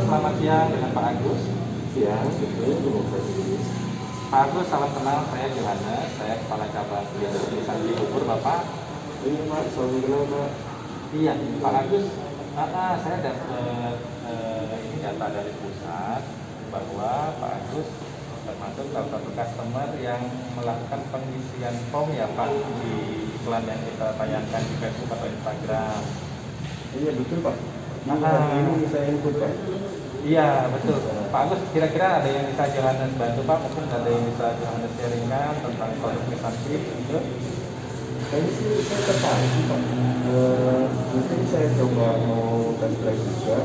selamat siang dengan Pak Agus. Siang, betul. Pak Agus, salam kenal. Saya Johannes, saya Kepala Cabang Tulisan di Bogor, Bapak. Iya Pak, salam kenal Pak. Iya, Pak Agus. Saya dapat ini data dari pusat bahwa Pak Agus termasuk salah satu customer yang melakukan pengisian form ya Pak di iklan yang kita tayangkan di Facebook atau Instagram. Iya betul Pak. Ini saya input Pak. Iya betul. Pak Agus, kira-kira ada yang bisa Johannes bantu Pak? Mungkin ada yang bisa Johannes sharingkan tentang produk Misanti gitu? Kayaknya sih saya tertarik sih Pak. Mungkin saya coba mau test drive juga.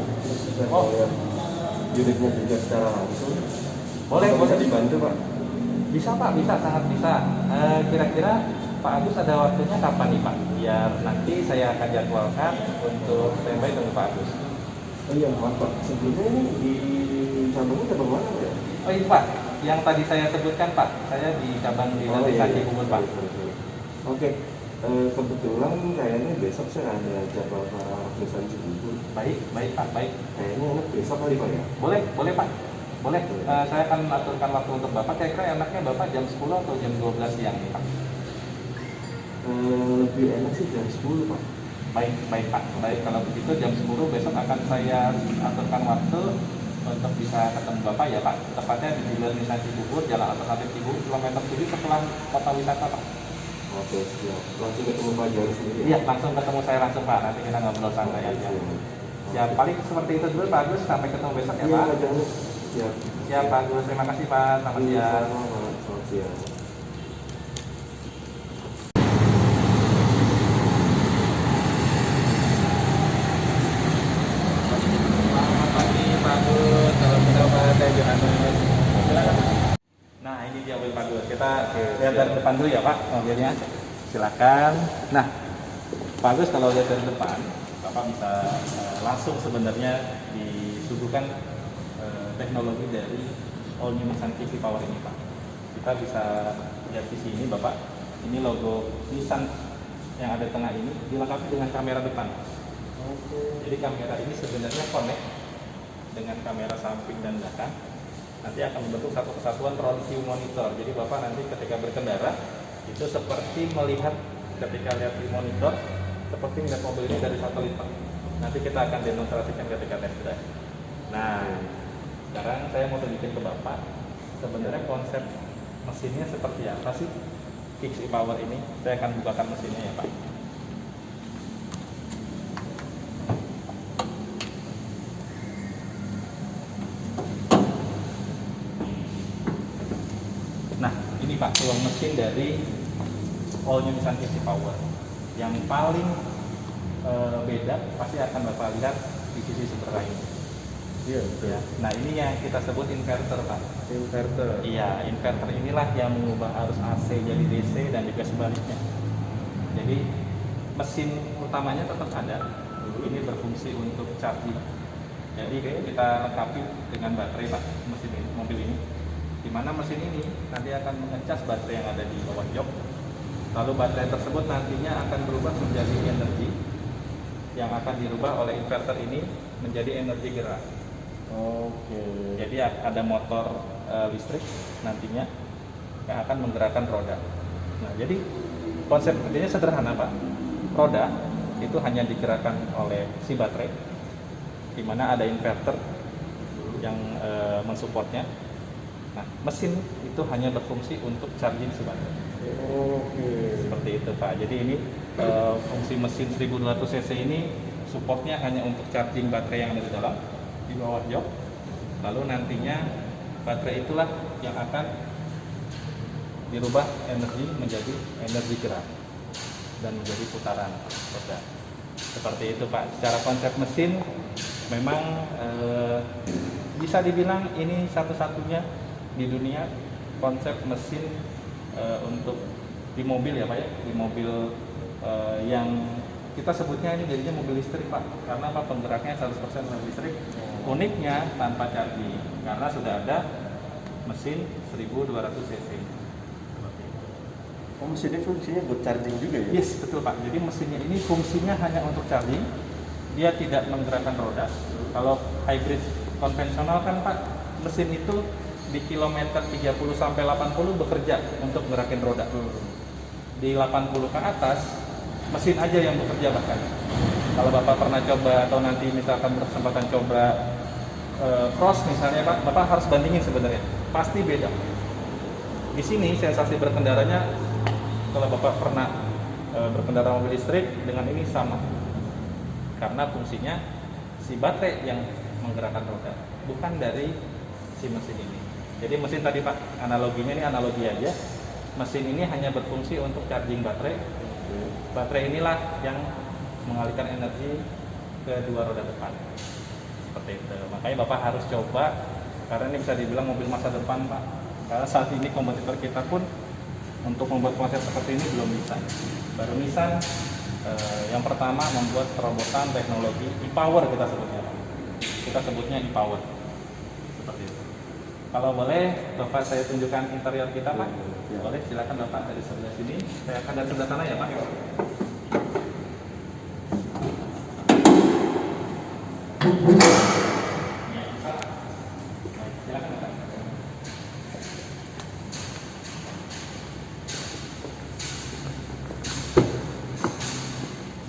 Saya lihat unitnya juga secara langsung. Boleh, bisa dibantu Pak? Bisa Pak, bisa, sangat bisa. Kira-kira Pak Agus ada waktunya kapan nih Pak? Biar nanti saya akan jadwalkan untuk standby dengan Pak Agus. Oh iya maaf Pak, sebelumnya ini di cabangnya cabang mana ya? Oh iya Pak, yang tadi saya sebutkan Pak, saya di cabang di Misanti Bogor Pak. Oke, kebetulan kayaknya besok saya ada jadwal perusahaan Cibubur. Baik Pak, baik. Kayaknya enak besok kali Pak ya? Boleh Pak. Boleh. Saya akan aturkan waktu untuk Bapak. Kira-kira enaknya Bapak jam 10 atau jam 12 siang nih Pak? Lebih enak sih jam 10 Pak. Baik Pak. Baik, kalau begitu jam 10 besok akan saya aturkan waktu untuk bisa ketemu Bapak ya Pak. Tepatnya di Dealer Misanti Bogor, Jalan Alternatif Cibubur, kilometer 7 setelah kota wisata Pak. Oke, siap. Langsung ketemu Pak Jarus sendiri? Iya, langsung ketemu saya langsung Pak. Nanti kita ngobrol santai aja. Ya, paling seperti itu dulu Pak Agus. Sampai ketemu besok ya Pak. Iya, Jarus. Siap. Siap Pak Agus. Terima kasih Pak. Selamat siang. Selamat siang. Selamat pagi Pak Agus. Salam kenal Pak Johannes. Silakan. Nah, ini dia mobil Pak Agus. Kita lihat dari depan dulu ya Pak mobilnya. Silakan. Nah, Pak Agus kalau lihat dari depan, Bapak bisa langsung sebenarnya disuguhkan teknologi dari All New Misanti V-Power ini Pak. Kita bisa lihat di sini Bapak, ini logo Nissan yang ada di tengah ini dilengkapi dengan kamera depan. Jadi kamera ini sebenarnya connect dengan kamera samping dan belakang. Nanti akan membentuk satu kesatuan front view monitor. Jadi Bapak nanti ketika berkendara itu seperti melihat ketika lihat di monitor seperti melihat mobil ini dari satelit Pak. Nanti kita akan demonstrasikan ketika test drive. Nah, sekarang saya mau tunjukin ke Bapak sebenarnya konsep mesinnya seperti apa sih Kicks e-Power ini. Saya akan bukakan mesinnya ya Pak. Nah, ini Pak tuang mesin dari All New Misanti V-Power. Yang paling beda pasti akan Bapak lihat di sisi sebelah ini. Iya, betul. Ya. Nah, ini yang kita sebut inverter Pak. Inverter. Iya, inverter inilah yang mengubah arus AC jadi DC dan juga sebaliknya. Jadi mesin utamanya tetap ada. Ini berfungsi untuk charging. Jadi kita lengkapi dengan baterai Pak mesin ini, mobil ini. Di mana mesin ini nanti akan mengecas baterai yang ada di bawah jok. Lalu baterai tersebut nantinya akan berubah menjadi energi yang akan dirubah oleh inverter ini menjadi energi gerak. Oke. Jadi ada motor listrik nantinya yang akan menggerakkan roda. Nah, jadi konsep kerjanya sederhana Pak. Roda itu hanya digerakkan oleh si baterai, di mana ada inverter yang mensupportnya. Nah, mesin itu hanya berfungsi untuk charging si baterai. Oke. Seperti itu Pak. Jadi ini fungsi mesin 1200 cc ini supportnya hanya untuk charging baterai yang ada di dalam di bawah jok. Lalu nantinya baterai itulah yang akan dirubah energi menjadi energi gerak dan menjadi putaran roda. Seperti itu Pak. Secara konsep mesin memang bisa dibilang ini satu-satunya di dunia konsep mesin untuk di mobil ya Pak ya, di mobil yang kita sebutnya ini jadinya mobil listrik Pak, karena apa penggeraknya 100% listrik. Uniknya tanpa charging karena sudah ada mesin 1200 cc. Oh, mesinnya fungsinya buat charging juga ya? Yes, betul Pak. Jadi mesinnya ini fungsinya hanya untuk charging. Dia tidak menggerakkan roda. Kalau hybrid konvensional kan Pak, mesin itu di kilometer 30 sampai 80 bekerja untuk gerakin roda. Di 80 ke atas mesin aja yang bekerja bahkan. Kalau Bapak pernah coba atau nanti misalkan berkesempatan coba cross misalnya Pak, Bapak harus bandingin sebenarnya. Pasti beda. Di sini sensasi berkendaranya kalau Bapak pernah berkendara mobil listrik dengan ini sama. Karena fungsinya si baterai yang menggerakkan roda, bukan dari si mesin ini. Jadi mesin tadi Pak, analoginya ini analogi aja. Mesin ini hanya berfungsi untuk charging baterai. Baterai inilah yang mengalihkan energi ke dua roda depan. Seperti itu. Makanya Bapak harus coba, karena ini bisa dibilang mobil masa depan Pak. Karena saat ini kompetitor kita pun untuk membuat konsep seperti ini belum bisa. Baru Nissan yang pertama membuat terobosan teknologi e-power kita sebutnya Pak. Kita sebutnya e-power. Seperti itu. Kalau boleh Bapak saya tunjukkan interior kita Pak. Boleh, silakan Bapak dari sebelah sini. Saya akan dari sebelah sana ya Pak.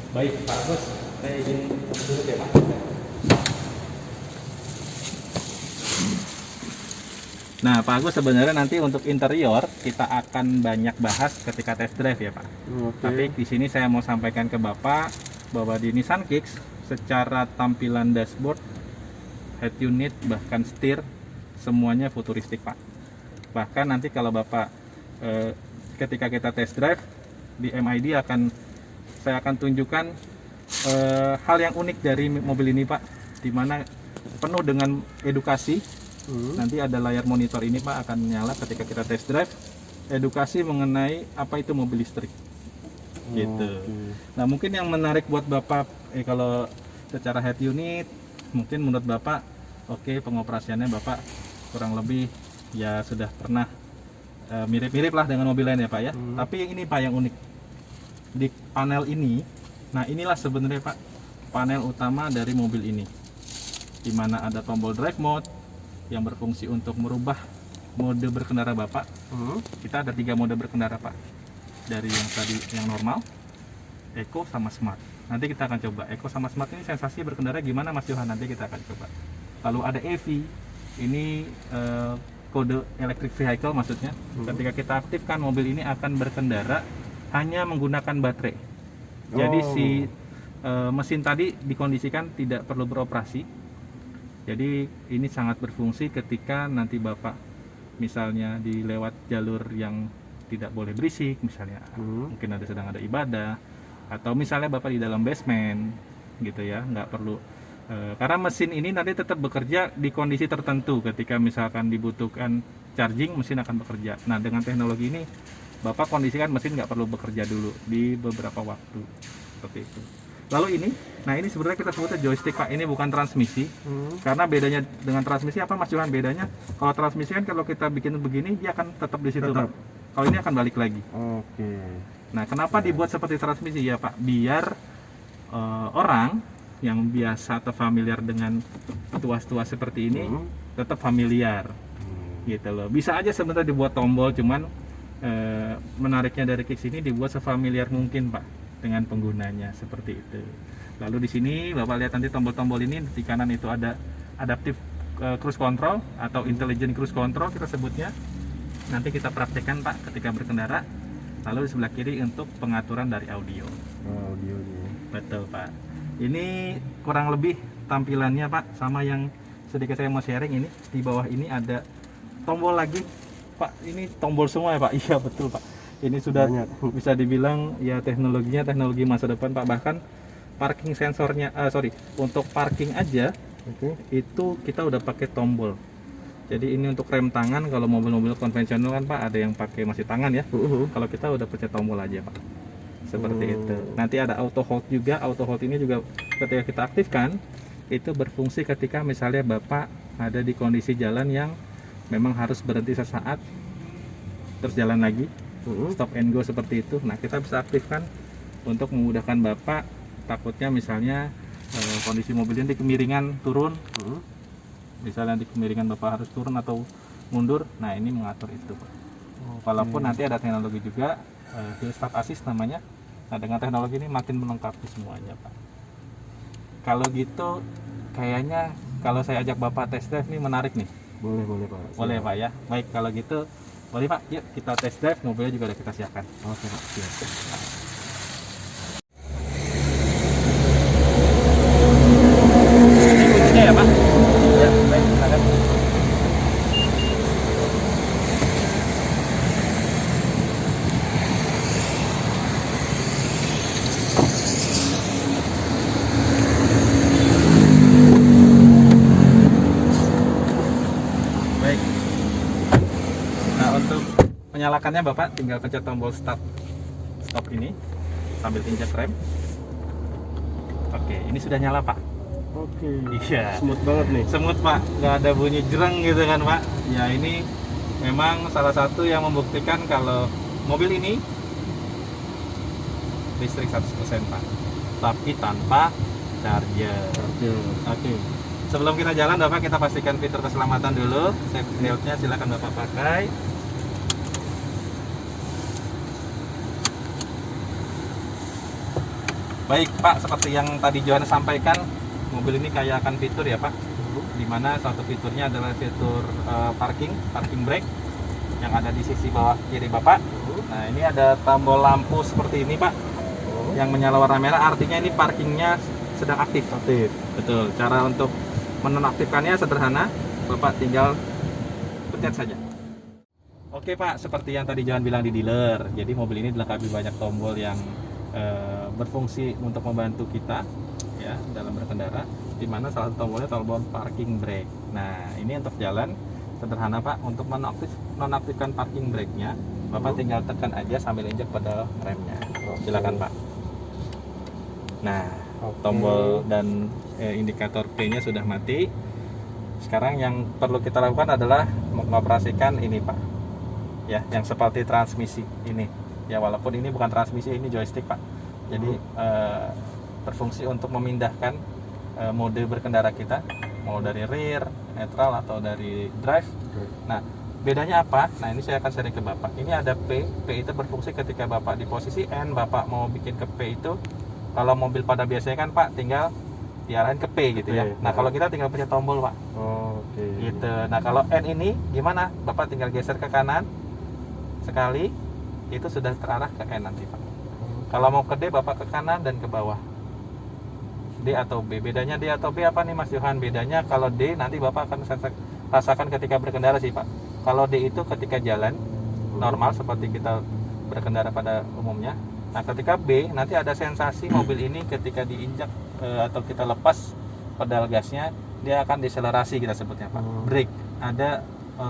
Baik Pak Agus, saya izin dulu ya Pak. Nah Pak Agus, sebenarnya nanti untuk interior kita akan banyak bahas ketika test drive ya Pak. Tapi di sini saya mau sampaikan ke Bapak bahwa di Nissan Kicks secara tampilan dashboard, head unit, bahkan setir semuanya futuristik Pak. Bahkan nanti kalau Bapak ketika kita test drive di MID saya akan tunjukkan hal yang unik dari mobil ini Pak, dimana penuh dengan edukasi. Nanti ada layar monitor ini Pak akan menyala ketika kita test drive, edukasi mengenai apa itu mobil listrik gitu. Nah mungkin yang menarik buat Bapak kalau secara head unit mungkin menurut Bapak oke, pengoperasiannya Bapak kurang lebih ya sudah pernah mirip-mirip lah dengan mobil lain ya Pak ya. Tapi ini Pak yang unik di panel ini. Nah inilah sebenarnya Pak panel utama dari mobil ini, dimana ada tombol drive mode yang berfungsi untuk merubah mode berkendara Bapak. Kita ada 3 mode berkendara Pak, dari yang tadi yang normal, Eco sama Smart. Nanti kita akan coba Eco sama Smart ini sensasi berkendara gimana Mas Johan, nanti kita akan coba. Lalu ada EV, ini kode electric vehicle maksudnya. Ketika kita aktifkan mobil ini akan berkendara hanya menggunakan baterai. Jadi si mesin tadi dikondisikan tidak perlu beroperasi. Jadi ini sangat berfungsi ketika nanti Bapak misalnya dilewat jalur yang tidak boleh berisik, misalnya mungkin sedang ada ibadah, atau misalnya Bapak di dalam basement gitu ya, nggak perlu karena mesin ini nanti tetap bekerja di kondisi tertentu. Ketika misalkan dibutuhkan charging, mesin akan bekerja. Nah dengan teknologi ini Bapak kondisikan mesin nggak perlu bekerja dulu di beberapa waktu seperti itu. Lalu ini, nah ini sebenarnya kita sebutnya joystick Pak, ini bukan transmisi. Karena bedanya dengan transmisi apa Mas Johan? Bedanya kalau transmisi kan kalau kita bikin begini dia akan tetap di situ Pak. Kalau ini akan balik lagi. Nah kenapa dibuat seperti transmisi ya Pak? Biar orang yang biasa atau familiar dengan tuas-tuas seperti ini tetap familiar gitu loh. Bisa aja sebenarnya dibuat tombol, cuman menariknya dari Kicks ini dibuat sefamiliar mungkin Pak dengan penggunanya seperti itu. Lalu di sini Bapak lihat nanti tombol-tombol ini, di kanan itu ada adaptive cruise control atau intelligent cruise control kita sebutnya. Nanti kita praktekkan Pak ketika berkendara. Lalu di sebelah kiri untuk pengaturan dari audio. Audionya. Betul Pak. Ini kurang lebih tampilannya Pak, sama yang sedikit saya mau sharing ini. Di bawah ini ada tombol lagi Pak, ini tombol semua ya Pak. Iya betul Pak. Ini sudah bisa dibilang ya teknologinya teknologi masa depan Pak. Bahkan parking sensornya, untuk parking aja itu kita udah pakai tombol. Jadi ini untuk rem tangan, kalau mobil-mobil konvensional kan Pak ada yang pakai masih tangan ya. Kalau kita udah pakai tombol aja Pak. Seperti itu. Nanti ada auto hold juga. Auto hold ini juga ketika kita aktifkan itu berfungsi ketika misalnya Bapak ada di kondisi jalan yang memang harus berhenti sesaat terus jalan lagi. Stop and go seperti itu. Nah kita bisa aktifkan untuk memudahkan Bapak, takutnya misalnya kondisi mobil ini kemiringan turun, Misalnya di kemiringan Bapak harus turun atau mundur, nah ini mengatur itu Pak. Walaupun nanti ada teknologi juga, di start assist namanya. Nah dengan teknologi ini makin melengkapi semuanya Pak. Kalau gitu kayaknya kalau saya ajak Bapak test drive nih menarik nih. Boleh Pak. Boleh Pak ya. Baik kalau gitu boleh Pak, yuk kita test drive, mobilnya juga udah kita siapkan. Oke Pak, siap. Ini kuncinya ya Pak? Ya, baik silakan. Baik. Nah untuk menyalakannya Bapak tinggal pencet tombol stop ini sambil injak rem. Oke, ini sudah nyala Pak. Oke. Iya. Smooth banget nih. Semut Pak, nggak ada bunyi jereng gitu kan Pak. Ya ini memang salah satu yang membuktikan kalau mobil ini listrik 100% Pak, tapi tanpa charger. Oke. Sebelum kita jalan Bapak, kita pastikan fitur keselamatan dulu. Safety belt-nya silakan Bapak pakai. Baik Pak, seperti yang tadi Johan sampaikan, mobil ini kaya akan fitur ya Pak. Dimana satu fiturnya adalah fitur parking brake yang ada di sisi bawah kiri Bapak. Nah ini ada tombol lampu seperti ini Pak, yang menyala warna merah, artinya ini parkingnya sedang aktif. Betul. Cara untuk menonaktifkannya sederhana, Bapak tinggal pencet saja. Oke Pak, seperti yang tadi Johan bilang di dealer, jadi mobil ini dilengkapi banyak tombol yang berfungsi untuk membantu kita ya dalam berkendara, di mana salah satu tombolnya tombol parking brake. Nah ini untuk jalan sederhana Pak, untuk menonaktifkan parking brake-nya Bapak tinggal tekan aja sambil injek pedal remnya. Silakan Pak. Nah tombol dan indikator P-nya sudah mati. Sekarang yang perlu kita lakukan adalah mengoperasikan ini Pak, ya, yang seperti transmisi ini. Ya walaupun ini bukan transmisi, ini joystick Pak. Jadi berfungsi untuk memindahkan mode berkendara kita, mau dari rear, netral atau dari drive. Nah bedanya apa? Nah ini saya akan sharing ke Bapak. Ini ada P itu berfungsi ketika Bapak di posisi N, Bapak mau bikin ke P itu. Kalau mobil pada biasanya kan Pak tinggal diarahin ke P gitu ya. Nah kalau kita tinggal pencet tombol Pak. Gitu. Nah kalau N ini gimana? Bapak tinggal geser ke kanan sekali, itu sudah terarah ke N nanti Pak. Kalau mau ke D, Bapak ke kanan dan ke bawah. D atau B. Bedanya D atau B apa nih Mas Johan? Bedanya kalau D nanti Bapak akan rasakan ketika berkendara sih Pak. Kalau D itu ketika jalan normal seperti kita berkendara pada umumnya. Nah ketika B nanti ada sensasi mobil ini ketika diinjak atau kita lepas pedal gasnya, dia akan deselerasi kita sebutnya Pak. Brake. Ada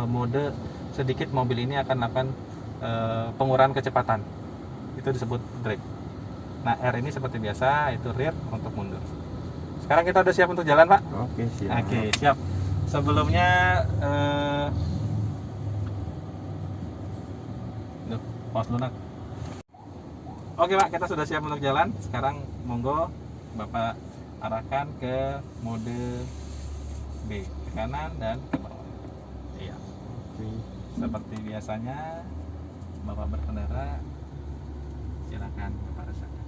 mode sedikit mobil ini akan melakukan pengurangan kecepatan, itu disebut brake. Nah R ini seperti biasa, itu rear untuk mundur. Sekarang kita udah siap untuk jalan Pak? Oke siap. Oke siap. Sebelumnya pause lunak. Oke Pak, kita sudah siap untuk jalan. Sekarang monggo Bapak arahkan ke mode B, ke kanan dan ke bawah. Iya. Seperti biasanya Bapak berkendara, silakan Bapak rasakan.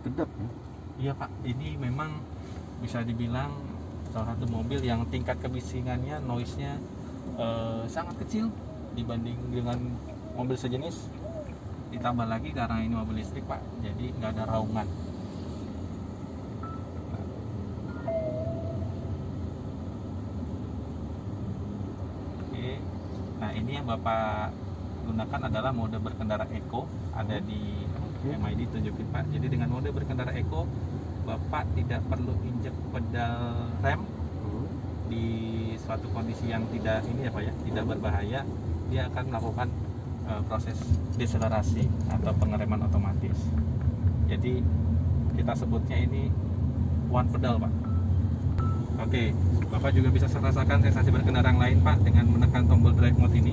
Kedap ya? Iya Pak, ini memang bisa dibilang salah satu mobil yang tingkat kebisingannya, noise-nya sangat kecil dibanding dengan mobil sejenis. Ditambah lagi karena ini mobil listrik Pak, jadi nggak ada raungan. Oke, nah ini yang Bapak gunakan adalah mode berkendara Eco, ada di MID tunjukin Pak. Jadi dengan mode berkendara Eco, Bapak tidak perlu injek pedal rem di suatu kondisi yang tidak ini ya Pak ya, tidak berbahaya. Dia akan melakukan proses deselerasi atau pengereman otomatis. Jadi kita sebutnya ini one pedal Pak. Oke, Bapak juga bisa merasakan sensasi berkendara yang lain Pak dengan menekan tombol drive mode ini.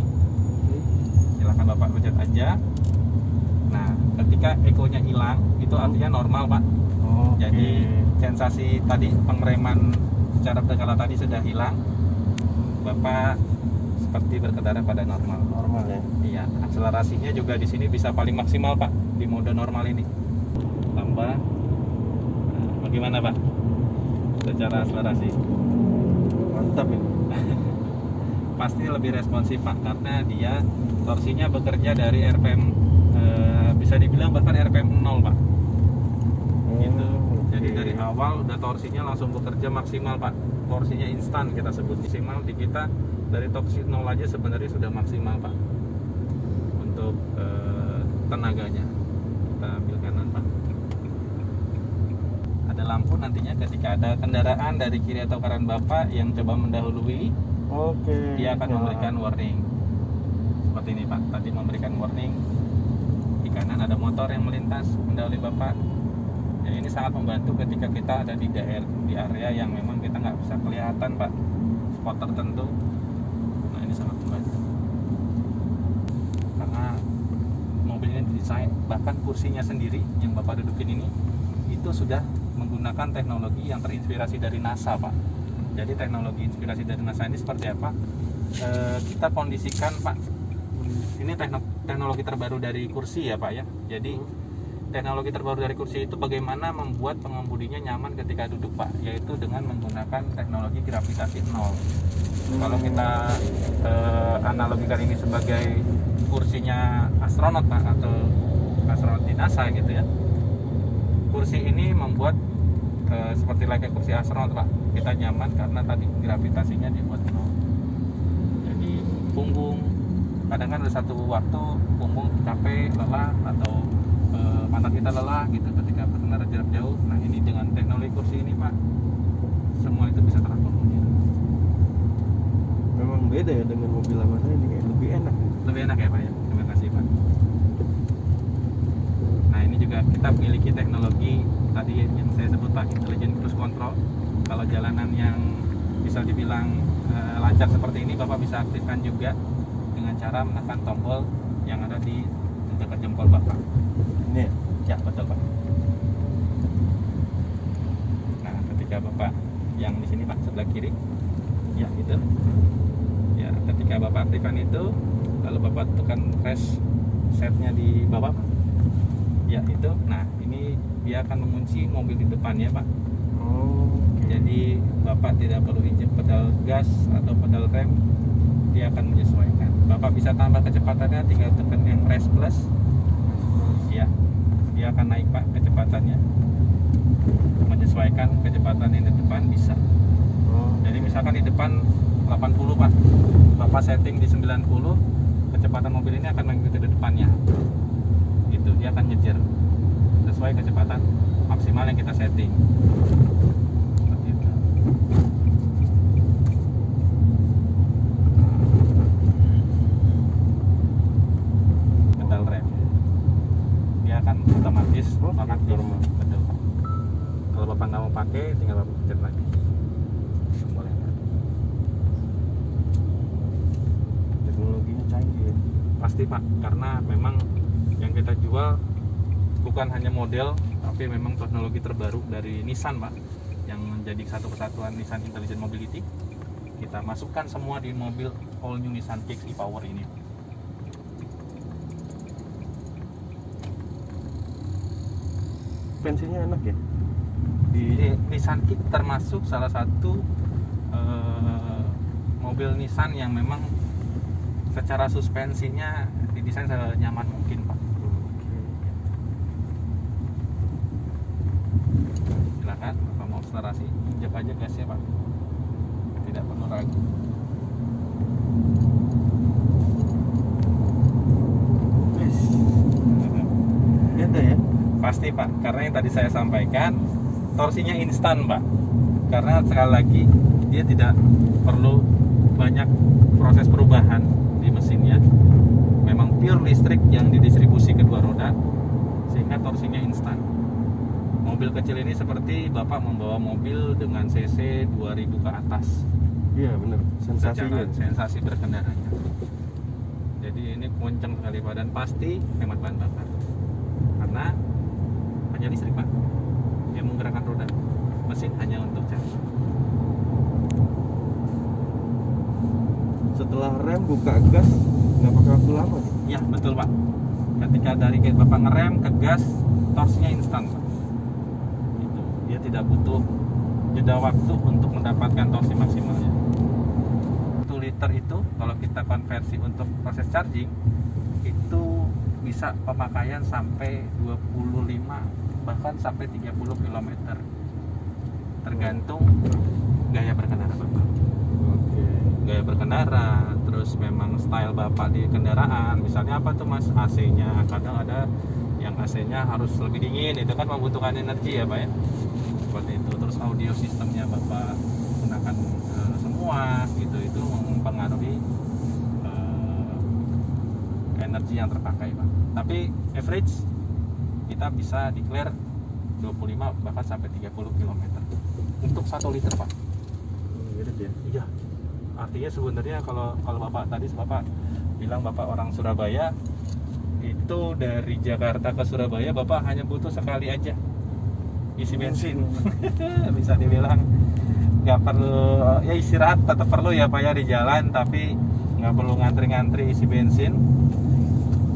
silahkan Bapak pencet aja. Nah, ketika ekonya hilang, itu artinya normal Pak. Jadi sensasi tadi pengereman secara berkala tadi sudah hilang. Bapak seperti berkendara pada normal. Normal ya. Iya, akselerasinya juga di sini bisa paling maksimal Pak di mode normal ini. Tambah. Nah, bagaimana Pak? Secara akselerasi. Mantap ya. Pasti lebih responsif Pak karena dia torsinya bekerja dari RPM bisa dibilang bahkan RPM 0 Pak. Gitu. Jadi dari awal udah torsinya langsung bekerja maksimal Pak. Torsinya instan kita sebut maksimal di kita dari torsi 0 aja sebenarnya sudah maksimal Pak. Untuk tenaganya. Kita ambil kanan Pak. Ada lampu nantinya ketika ada kendaraan dari kiri atau kanan Bapak yang coba mendahului, dia akan memberikan warning. Seperti ini Pak, tadi memberikan warning. Di kanan ada motor yang melintas mendahului Bapak. Jadi ini sangat membantu ketika kita ada di daerah, di area yang memang kita nggak bisa kelihatan Pak, spot tertentu. Nah ini sangat membantu. Karena mobil ini didesain, bahkan kursinya sendiri yang Bapak dudukin ini, itu sudah menggunakan teknologi yang terinspirasi dari NASA Pak. Jadi teknologi inspirasi dari NASA ini seperti apa? Kita kondisikan Pak, ini teknologi terbaru dari kursi ya Pak ya. Jadi teknologi terbaru dari kursi itu bagaimana membuat pengemudinya nyaman ketika duduk Pak, yaitu dengan menggunakan teknologi gravitasi nol. Kalau kita analogikan ini sebagai kursinya astronot Pak, atau astronot di NASA gitu ya. Kursi ini membuat seperti layaknya kursi astronot Pak, kita nyaman karena tadi gravitasinya dibuat nol. Jadi punggung, kadang kan ada satu waktu punggung capek, lelah, atau mata kita lelah gitu ketika berkendara jarak jauh. Nah ini dengan teknologi kursi ini Pak, semua itu bisa terakomodir. Memang beda ya dengan mobil lama ini, lebih enak. Lebih enak ya Pak ya, terima kasih Pak. Nah ini juga kita memiliki teknologi tadi yang saya sebut Pak, intelligent cruise control. Kalau jalanan yang bisa dibilang lancar seperti ini, Bapak bisa aktifkan juga dengan cara menekan tombol yang ada di dekat jempol Bapak. Ini ya? Betul Pak. Nah ketika Bapak yang di sini Pak, sebelah kiri, ya itu. Ya ketika Bapak aktifkan itu, lalu Bapak tekan press setnya di bawah Pak. Ya itu. Nah ini dia akan mengunci mobil di depannya Pak. Jadi Bapak tidak perlu injek pedal gas atau pedal rem, dia akan menyesuaikan. Bapak bisa tambah kecepatannya, tinggal tekan yang race plus. Ya, dia akan naik Pak kecepatannya. Menyesuaikan kecepatan yang di depan bisa. Jadi misalkan di depan 80 Pak, Bapak setting di 90, kecepatan mobil ini akan mengikuti di depannya. Gitu, dia akan ngejar sesuai kecepatan maksimal yang kita setting. Seperti itu. Pedal rem, dia akan otomatis aktif. Betul. Kalau Bapak nggak mau pakai, tinggal Bapak pencet lagi. Boleh. Teknologinya canggih ya. Pasti Pak, karena memang yang kita jual bukan hanya model, tapi memang teknologi terbaru dari Nissan Pak, yang menjadi satu kesatuan Nissan Intelligent Mobility. Kita masukkan semua di mobil all new Nissan Kicks e-Power ini. Suspensinya enak ya. Di Nissan Kicks termasuk salah satu mobil Nissan yang memang secara suspensinya didesain senyaman mungkin Pak. Silakan Bapak mau akselerasi, injak aja gasnya Pak, tidak perlu ragu. Beda ya. Pasti Pak, karena yang tadi saya sampaikan torsinya instan Pak, karena sekali lagi dia tidak perlu banyak proses perubahan di mesinnya, memang pure listrik yang didistribusi kedua roda sehingga torsinya instan. Mobil kecil ini seperti Bapak membawa mobil dengan cc 2000 ke atas. Iya benar, sensasinya. Sensasi berkendaranya. Jadi ini kencang sekali Pak, dan pasti hemat bahan bakar karena hanya listrik Pak yang menggerakkan roda, mesin hanya untuk charge. Setelah rem buka gas nggak pakai waktu lama nih? Ya betul Pak, ketika dari gate Bapak ngerem ke gas, torsinya instan Pak. Itu dia tidak butuh jeda waktu untuk mendapatkan torsi maksimalnya. 1 liter itu kalau kita konversi untuk proses charging itu bisa pemakaian sampai 25 bahkan sampai 30 km, tergantung gaya berkendara Bapak. Oke. Gaya berkendara, terus memang style Bapak di kendaraan. Misalnya apa tuh Mas, AC-nya, kadang ada yang AC-nya harus lebih dingin, itu kan membutuhkan energi ya Pak ya, seperti itu. Terus audio sistemnya Bapak gunakan semua gitu, itu mempengaruhi energi yang terpakai Pak. Tapi average kita bisa declare 25 bahkan sampai 30 km untuk 1 liter Pak. Irit ya? Iya. Artinya sebenarnya kalau Bapak tadi Bapak bilang Bapak orang Surabaya, itu dari Jakarta ke Surabaya Bapak hanya butuh sekali aja isi bensin. Bisa dibilang nggak perlu ya, istirahat tetap perlu ya Pak ya di jalan, tapi nggak perlu ngantri-ngantri isi bensin,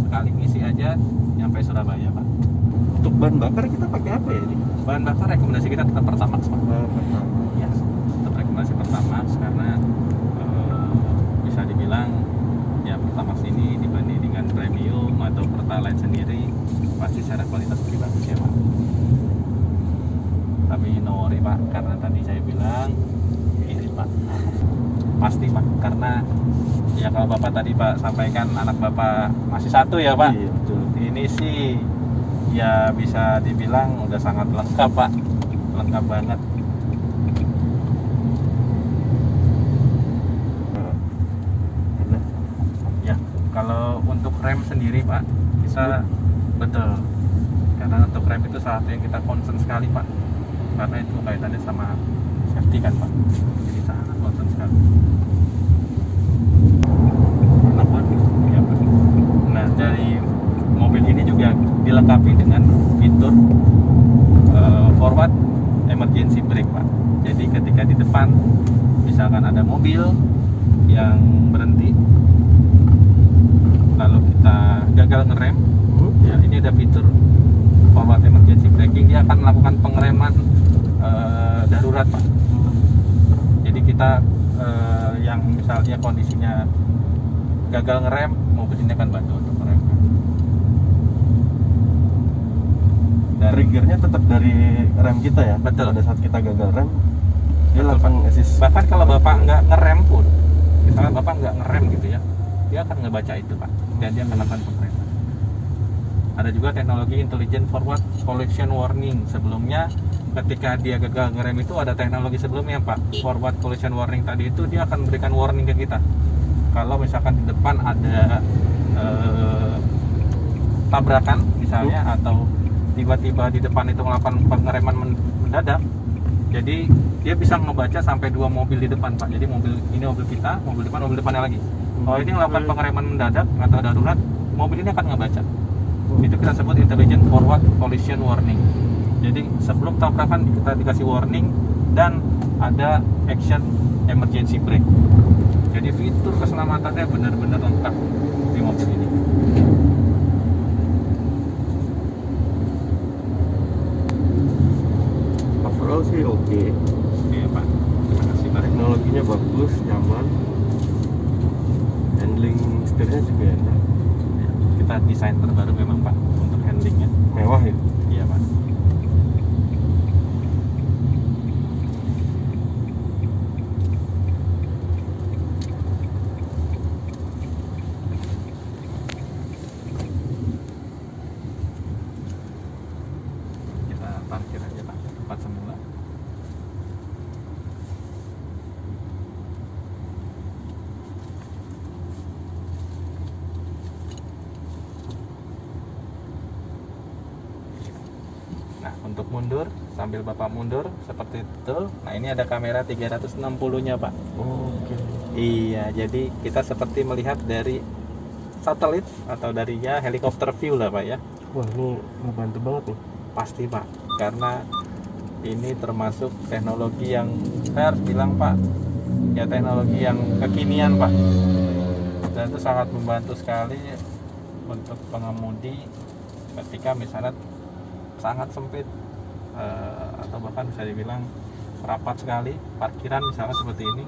sekali ngisi aja nyampe Surabaya Pak. Untuk bahan bakar kita pakai apa ya ini? Bahan bakar rekomendasi kita tetap Pertamax Pak. Pertama. Ya, tetap rekomendasi Pertamax karena bisa dibilang ya Pertamax ini dibanding dengan premium atau Pertalite sendiri pasti secara kualitas lebih bagus ya Pak. Tapi no worry Pak, karena tadi saya bilang ini Pak pasti Pak, karena ya kalau Bapak tadi Pak sampaikan anak Bapak masih 1 ya Pak. Iya betul. Ini sih ya bisa dibilang udah sangat lengkap Pak, lengkap banget. Ya kalau untuk rem sendiri Pak bisa betul, karena untuk rem itu salah satu yang kita concern sekali Pak, karena itu kaitannya sama safety kan Pak, jadi sangat concern sekali. Enak banget. Ya, Pak. Nah dari mobil ini juga dilengkapi dengan fitur forward emergency brake Pak. Jadi ketika di depan misalkan ada mobil yang berhenti lalu kita gagal ngerem, ya ini ada fitur forward emergency braking, dia akan melakukan pengereman darurat Pak. Jadi kita yang misalnya kondisinya gagal ngerem, mobil ini akan bantu untuk ngerem. Dan Triggernya tetap dari rem kita ya? Betul. Pada saat kita gagal rem, dia Betul, langsung assist. bahkan kalau Bapak nggak ngerem pun, misalnya Bapak nggak ngerem gitu ya, dia akan ngebaca itu Pak, dan dia akan melakukan pengereman. Ada juga teknologi intelligent forward collision warning. Sebelumnya ketika dia gagal ngerem itu ada teknologi sebelumnya Pak, forward collision warning tadi itu dia akan memberikan warning ke kita kalau misalkan di depan ada tabrakan misalnya, atau tiba-tiba di depan itu melakukan pengereman mendadak. Jadi dia bisa ngebaca sampai 2 mobil di depan Pak. Jadi mobil ini mobil kita, mobil depan, mobil depannya lagi. Kalau ini melakukan pengereman mendadak atau darurat, mobil ini akan ngebaca. Itu kita sebut intelligent forward collision warning. Jadi sebelum tabrakan kita dikasih warning dan ada action emergency brake. Jadi fitur keselamatannya benar-benar lengkap di mobil ini. Overall sih oke. Iya Pak, terima kasih Pak. Teknologinya bagus, nyaman. Handling setirnya juga enak. Ya, kita desain terbaru memang Pak untuk handlingnya. Mewah ya. Iya Pak. Kita parkir aja Pak, tempat semula. Nah, untuk mundur, sambil Bapak mundur seperti itu. Nah, ini ada kamera 360-nya, Pak. Oke. Iya, jadi kita seperti melihat dari satelit atau dari ya helikopter view lah Pak ya. Wah, ini ngebantu banget nih. Pasti Pak, karena ini termasuk teknologi yang saya harus bilang Pak, ya teknologi yang kekinian Pak, dan itu sangat membantu sekali untuk pengemudi ketika misalnya sangat sempit atau bahkan bisa dibilang rapat sekali parkiran misalnya seperti ini,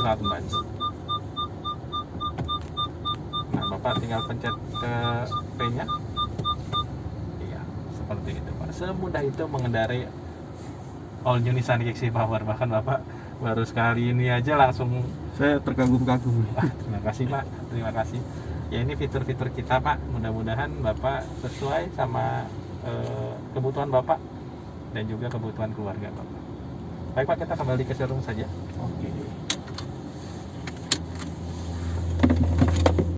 sangat membantu. Nah Bapak tinggal pencet ke P-nya, iya seperti itu Pak, semudah itu mengendarai all new Nissan Kicks E-Power. Bahkan Bapak baru sekali ini aja langsung Saya terkagum-kagum. terima kasih Pak, terima kasih. Ya ini fitur-fitur kita Pak, mudah-mudahan Bapak sesuai sama kebutuhan Bapak dan juga kebutuhan keluarga Bapak. Baik Pak, kita kembali ke showroom saja. Oke.